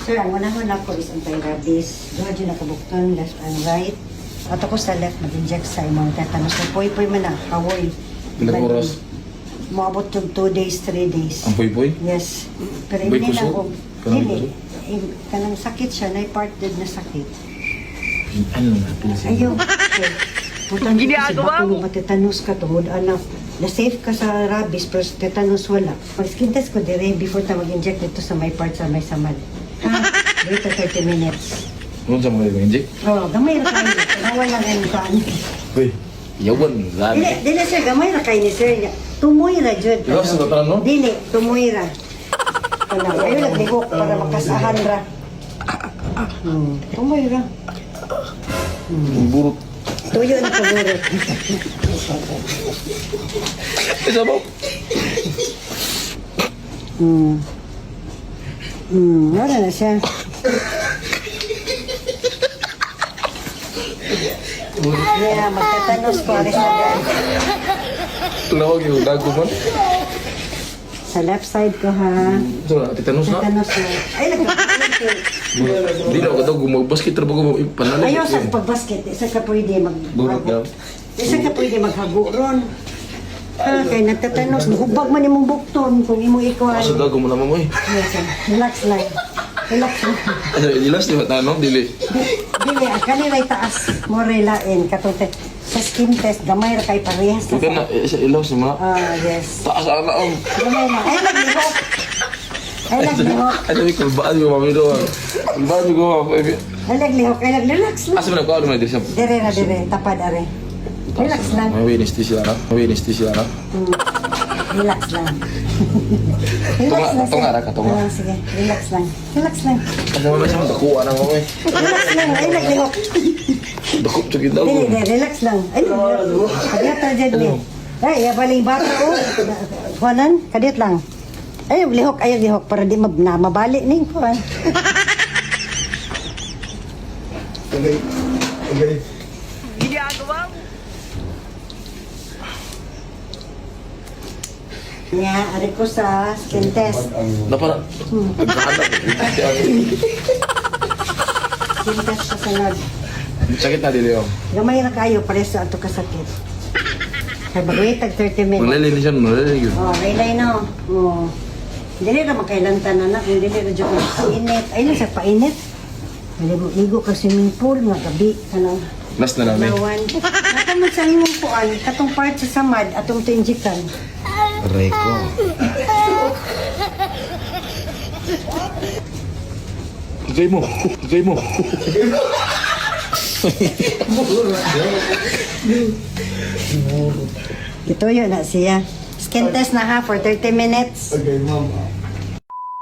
Sir, ang unahon ako is anti-rabies. Doon dyan nakabukton, left and right. At ako sa left, mag-inject sa imong tetanus. So, poy-poy man na, kawoy. Ilang oras? Moabot yung 2 days, 3 days. Ang puy-puy? Yes. Pero May hindi na kusog? ako. Kanang Hindi. Kanang sakit siya, na-parted na sakit. Ano na? Pinasya. Ayaw. Putang ginagawa mo. Matetanus ka tungod, anak. Na-safe ka sa rabies, pero sa tetanus wala. Mag-skin test ko dire before ta mag-inject dito sa may part sa may samad. Ha? Dito 30 minutes. Ano sa mga inject? Oh, gamay ra kayo. Naway lang ang kaan. Uy, yawan. Dili, dili sir, gamay ra kayo ni sir. Tumoy ra, Jud. Ikaw sa bataran, no? Dili, tumoy ra. Ano, ayaw naglihok para makasahan ra. Tumoy ra. Ang burot. Tuyo na paguro. Isa ba? Wala na siya. Yeah, magtatanos ko alis na dyan. Tunawag yung dago man. Sa left side ko ha. So, titanus na. Tatanos na. Ay, nagkakalit. Hindi na ako daw gumag-basket pero bago panalo. Ayaw sa pagbasket. Isa ka pwede Burot daw. Isa ka pwede maghago ron. Ha, kay nagtatanos. Hubag man imong bukton kung imong ikuhan. Asa dago mo naman mo eh. Yes, relax lang. Relax lang. Ano, ilas di ba tanong? Dili. Dili, ang kanila'y taas. Mo relain. Katong sa skin test, gamay ra kay parehas. Huwag ka na, isa ilaw si mga. Yes. Taas ang naong. Gamay na. Ay, naglihok. Ay, naglihok. Ano yung kulbaan yung mami doon? Kulbaan yung mami. Ay, naglihok. Ay, relax lang. Asa mo na ko? Ano may disap? Dire na, dire. Tapad, are. Relax lang. May anesthesia na. May anesthesia na. Relax lang. Relax lang. Tunga ra ka, tunga. Sige, relax lang. Relax lang. Asa mo na siya dakuha na mo eh. Relax lang. Ay, naglihok. Dakup sakit daw. Dili, dili. Relax lang. Ay, kadiyat dyan ni. Ay, yabaling bata ko. Kuhanan, kadiyat lang. Ay, lihok, ay, lihok. Para di mabalik ni. Kuhan. Okay. Okay. Nga, ari ko sa skin test. Dapat nagkahanap. Skin test sa sunod. Sakit na dili yung. Gamay na kayo, pares sa ato kasakit. Kaya mag-wait tag 30 minutes. Malalili siya, malalili yun. Oh, relay no. Oh. Dili na makailantan na dili na dyan init. Ay, nasa painit. Ligo ka swimming pool, nga gabi. Kanang Last na namin. nawan. Nakamag sa imong kuan, katong part sa samad, atong tinjikan. Reko. Lagay mo. Lagay mo. Ito yun na siya. Skin test na ha for 30 minutes. Okay, ma'am.